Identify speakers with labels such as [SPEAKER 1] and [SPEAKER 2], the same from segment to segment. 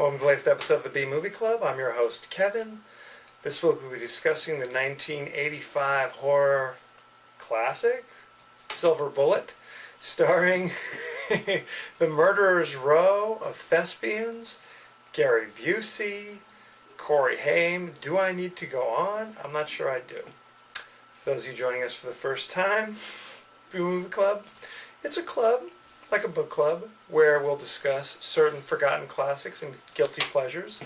[SPEAKER 1] Welcome to the latest episode of the B Movie Club. I'm your host, Kevin. This week we'll be discussing the 1985 horror classic, Silver Bullet, starring the murderer's row of thespians, Gary Busey, Corey Haim. Do I need to go on? I'm not sure I do. For those of you joining us for the first time, B Movie Club, it's a club, like a book club, where we'll discuss certain forgotten classics and guilty pleasures.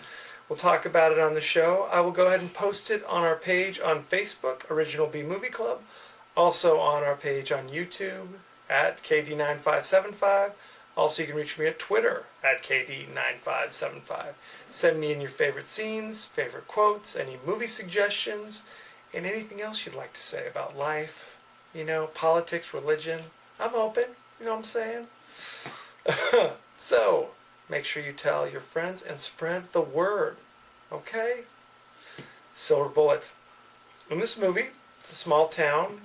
[SPEAKER 1] We'll talk about it on the show. I will go ahead and post it on our page on Facebook, Original B Movie Club. Also on our page on YouTube at KD9575. Also, you can reach me at Twitter at KD9575. Send me in your favorite scenes, favorite quotes, any movie suggestions, and anything else you'd like to say about life, politics, religion. I'm open, you know what I'm saying? So, make sure you tell your friends and spread the word, okay? Silver Bullet. In this movie, it's a small town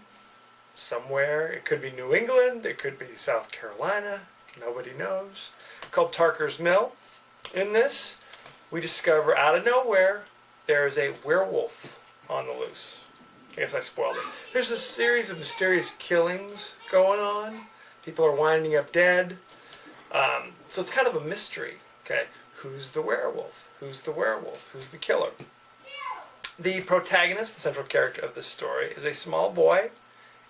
[SPEAKER 1] somewhere. It could be New England, it could be South Carolina, nobody knows, called Tarker's Mill. In this, we discover out of nowhere there is a werewolf on the loose. I guess I spoiled it. There's a series of mysterious killings going on. People are winding up dead. So it's kind of a mystery, okay? Who's the werewolf? Who's the werewolf? Who's the killer? The protagonist, the central character of this story, is a small boy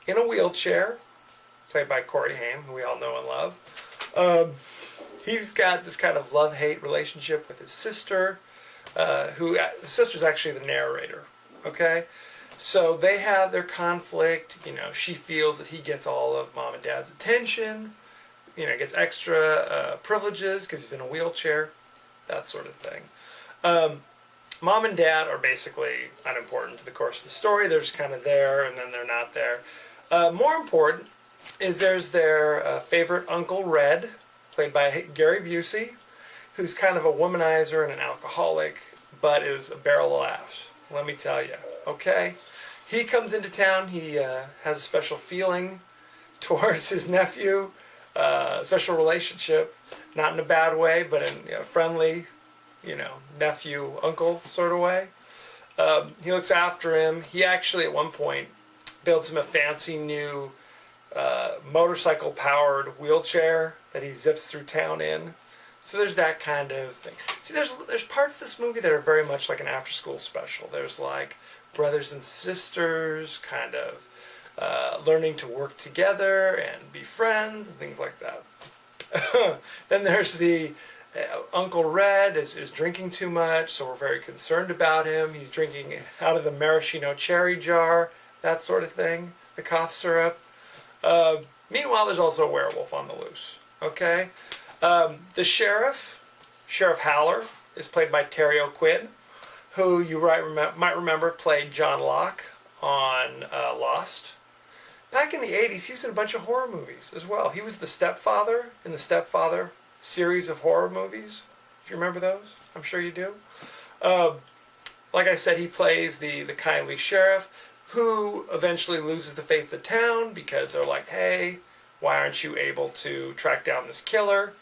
[SPEAKER 1] in a wheelchair, played by Corey Haim, who we all know and love. He's got this kind of love-hate relationship with his sister, the sister's actually the narrator, okay? So they have their conflict. She feels that he gets all of mom and dad's attention, gets extra privileges because he's in a wheelchair, that sort of thing. Mom and dad are basically unimportant to the course of the story. They're just kind of there, and then they're not there. More important is there's their favorite Uncle Red, played by Gary Busey, who's kind of a womanizer and an alcoholic, but is a barrel of laughs, let me tell you, okay? He comes into town. He has a special feeling towards his nephew, special relationship, not in a bad way, but in a friendly, nephew-uncle sort of way. He looks after him. He actually, at one point, builds him a fancy new motorcycle-powered wheelchair that he zips through town in. So there's that kind of thing. See, there's parts of this movie that are very much like an after-school special. There's like brothers and sisters kind of learning to work together and be friends and things like that. Then there's the Uncle Red is drinking too much, so we're very concerned about him. He's drinking out of the maraschino cherry jar, that sort of thing, the cough syrup. Meanwhile, there's also a werewolf on the loose, okay? The Sheriff Haller, is played by Terry O'Quinn, who you might remember played John Locke on Lost. Back in the 80s, he was in a bunch of horror movies as well. He was the stepfather in the Stepfather series of horror movies, if you remember those. I'm sure you do. Like I said, he plays the kindly sheriff who eventually loses the faith of the town because they're like, hey, why aren't you able to track down this killer?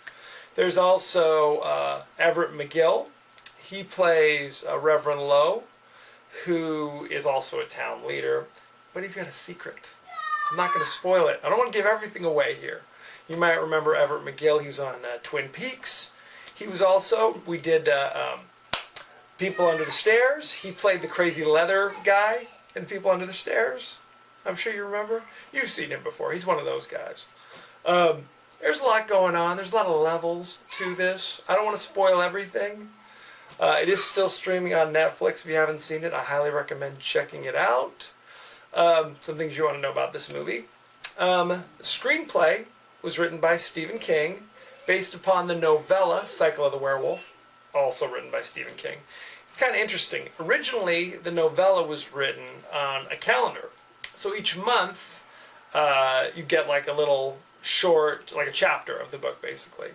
[SPEAKER 1] There's also Everett McGill. He plays Reverend Lowe, who is also a town leader, but he's got a secret. I'm not going to spoil it. I don't want to give everything away here. You might remember Everett McGill. He was on Twin Peaks. He was also, we did People Under the Stairs. He played the crazy leather guy in People Under the Stairs. I'm sure you remember. You've seen him before. He's one of those guys. There's a lot going on. There's a lot of levels to this. I don't want to spoil everything. It is still streaming on Netflix. If you haven't seen it, I highly recommend checking it out. Some things you want to know about this movie. The screenplay was written by Stephen King, based upon the novella Cycle of the Werewolf, also written by Stephen King. It's kind of interesting. Originally, the novella was written on a calendar. So each month, you get like a little short, like a chapter of the book, basically.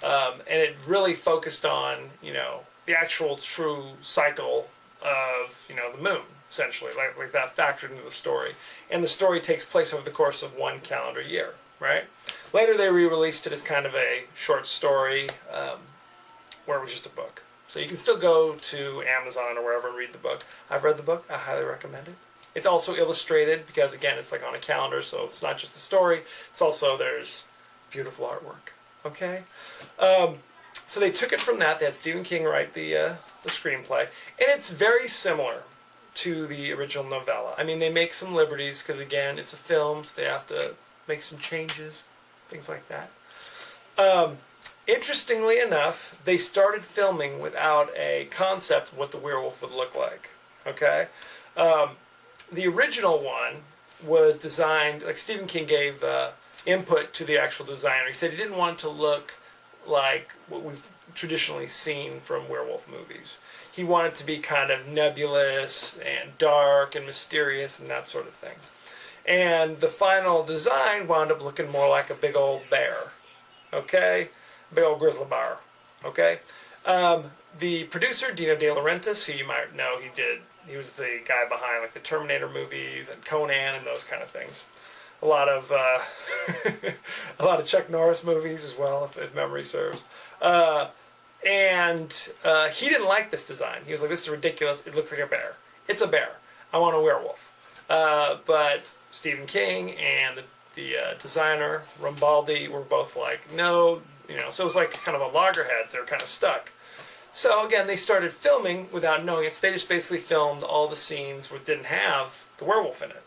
[SPEAKER 1] And it really focused on, the actual true cycle of, the moon, essentially. Like that factored into the story. And the story takes place over the course of one calendar year, right? Later they re-released it as kind of a short story where it was just a book. So you can still go to Amazon or wherever and read the book. I've read the book. I highly recommend it. It's also illustrated because, again, it's like on a calendar, so it's not just the story. It's also, there's beautiful artwork. Okay? So they took it from that. They had Stephen King write the screenplay. And it's very similar to the original novella. I mean, they make some liberties because, again, it's a film, so they have to make some changes, things like that. Interestingly enough, they started filming without a concept of what the werewolf would look like. Okay? The original one was designed, like Stephen King gave input to the actual designer. He said he didn't want it to look like what we've traditionally seen from werewolf movies. He wanted it to be kind of nebulous and dark and mysterious and that sort of thing. And the final design wound up looking more like a big old bear. Okay? Big old grizzly bear. Okay? The producer, Dino De Laurentiis, who you might know, he was the guy behind like the Terminator movies and Conan and those kind of things. A lot of a lot of Chuck Norris movies as well, if memory serves. And he didn't like this design. He was like, "This is ridiculous. It looks like a bear. It's a bear. I want a werewolf." But Stephen King and the designer Rambaldi were both like, "No," So it was like kind of a loggerheads. They were kind of stuck. So again, they started filming without knowing it. So they just basically filmed all the scenes that didn't have the werewolf in it.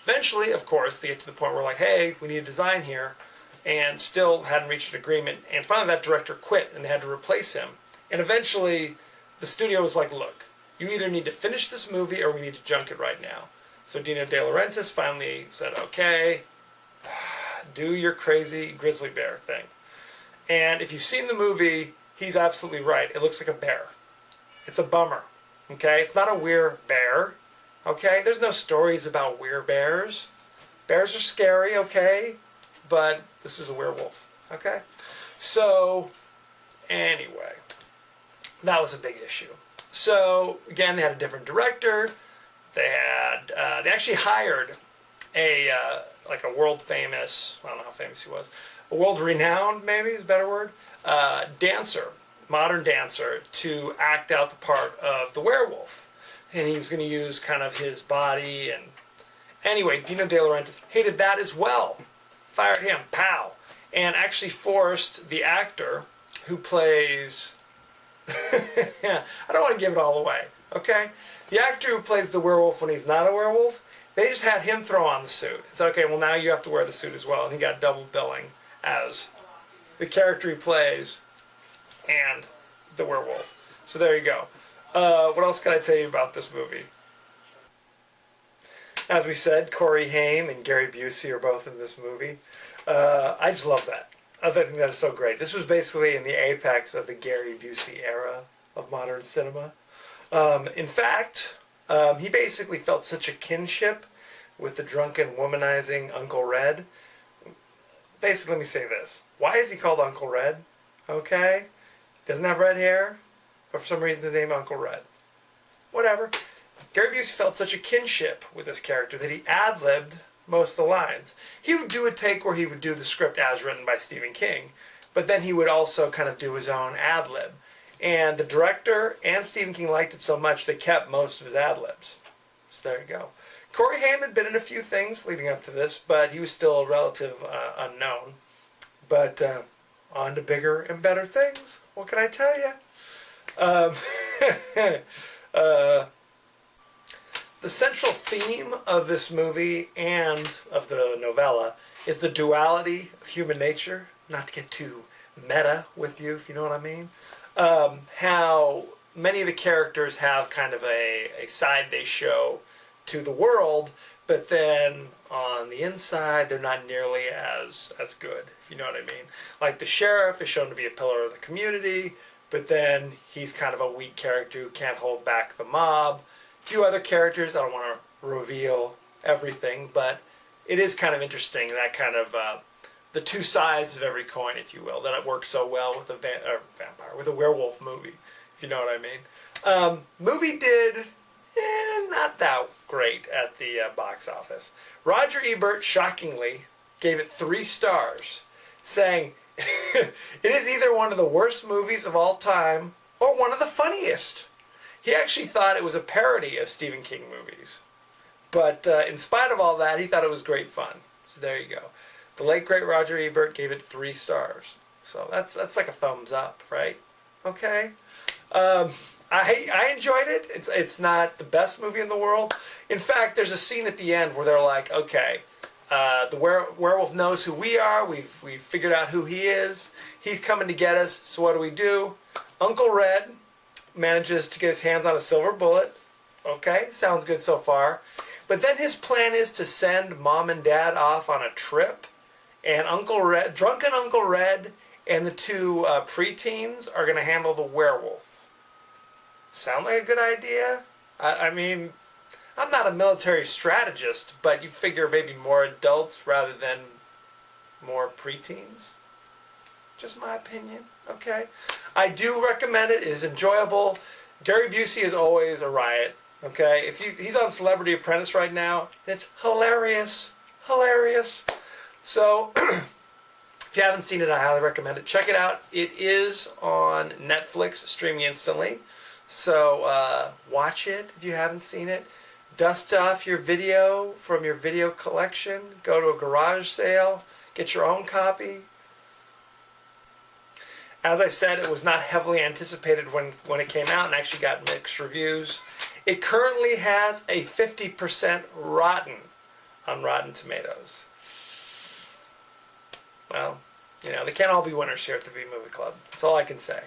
[SPEAKER 1] Eventually, of course, they get to the point where like, hey, we need a design here, and still hadn't reached an agreement. And finally, that director quit, and they had to replace him. And eventually, the studio was like, look, you either need to finish this movie or we need to junk it right now. So Dino De Laurentiis finally said, okay, do your crazy grizzly bear thing. And if you've seen the movie, he's absolutely right. It looks like a bear. It's a bummer. Okay? It's not a werebear. Okay? There's no stories about werebears. Bears are scary, okay? But this is a werewolf. Okay? So, anyway, that was a big issue. So, again, they had a different director. They actually hired a world famous, I don't know how famous he was, a world renowned, maybe is a better word, dancer, modern dancer, to act out the part of the werewolf. And he was going to use kind of his body. And anyway, Dino De Laurentiis hated that as well. Fired him, pow. And actually forced the actor who plays, I don't want to give it all away, okay? The actor who plays the werewolf when he's not a werewolf, they just had him throw on the suit. It's okay, well now you have to wear the suit as well. And he got double billing as the character he plays and the werewolf. So there you go. What else can I tell you about this movie? As we said, Corey Haim and Gary Busey are both in this movie. I just love that. I think that is so great. This was basically in the apex of the Gary Busey era of modern cinema. In fact, he basically felt such a kinship with the drunken, womanizing Uncle Red. Basically, let me say this. Why is he called Uncle Red? Okay? Doesn't have red hair, but for some reason his name is Uncle Red. Whatever. Gary Busey felt such a kinship with this character that he ad-libbed most of the lines. He would do a take where he would do the script as written by Stephen King, but then he would also kind of do his own ad-lib. And the director and Stephen King liked it so much they kept most of his ad-libs. So there you go. Corey Haim had been in a few things leading up to this, but he was still a relative unknown. But on to bigger and better things. What can I tell you? The central theme of this movie and of the novella is the duality of human nature. Not to get too meta with you, if you know what I mean. How many of the characters have kind of a side they show to the world, but then on the inside they're not nearly as good, if you know what I mean. Like the sheriff is shown to be a pillar of the community, but then he's kind of a weak character who can't hold back the mob. A few other characters, I don't want to reveal everything, but it is kind of interesting, that kind of the two sides of every coin, if you will, that it works so well with a vampire, with a werewolf movie, if you know what I mean. Movie did not that great at the box office. Roger Ebert, shockingly, gave it 3 stars, saying, it is either one of the worst movies of all time or one of the funniest. He actually thought it was a parody of Stephen King movies. But in spite of all that, he thought it was great fun. So there you go. The late, great Roger Ebert gave it 3 stars. So that's like a thumbs up, right? Okay. I enjoyed it. It's not the best movie in the world. In fact, there's a scene at the end where they're like, okay, the werewolf knows who we are. We've figured out who he is. He's coming to get us. So what do? Uncle Red manages to get his hands on a silver bullet. Okay, sounds good so far. But then his plan is to send Mom and Dad off on a trip, and drunken Uncle Red, and the 2 preteens are going to handle the werewolf. Sound like a good idea? I mean, I'm not a military strategist, but you figure maybe more adults rather than more preteens. Just my opinion, okay? I do recommend it. It is enjoyable. Gary Busey is always a riot, okay? He's on Celebrity Apprentice right now, and it's hilarious. Hilarious. So, if you haven't seen it, I highly recommend it. Check it out. It is on Netflix, streaming instantly. So, watch it if you haven't seen it. Dust off your video from your video collection. Go to a garage sale. Get your own copy. As I said, it was not heavily anticipated when it came out and actually got mixed reviews. It currently has a 50% rotten on Rotten Tomatoes. Well, you know, they can't all be winners here at the V-Movie Club. That's all I can say.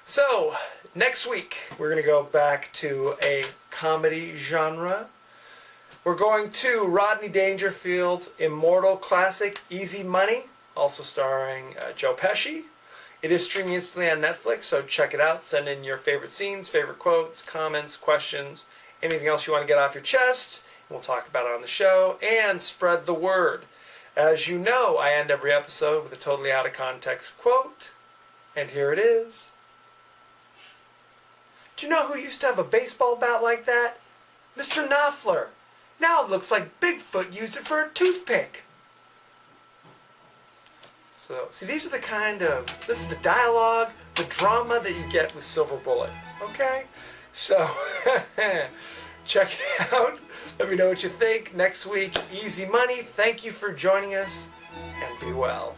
[SPEAKER 1] So, next week, we're going to go back to a comedy genre. We're going to Rodney Dangerfield's immortal classic, Easy Money, also starring Joe Pesci. It is streaming instantly on Netflix, so check it out. Send in your favorite scenes, favorite quotes, comments, questions, anything else you want to get off your chest. We'll talk about it on the show, and spread the word. As you know, I end every episode with a totally out of context quote, and here it is. Do you know who used to have a baseball bat like that? Mr. Knopfler. Now it looks like Bigfoot used it for a toothpick. So, see, this is the dialogue, the drama that you get with Silver Bullet, okay? So, check it out. Let me know what you think. Next week, Easy Money. Thank you for joining us, and be well.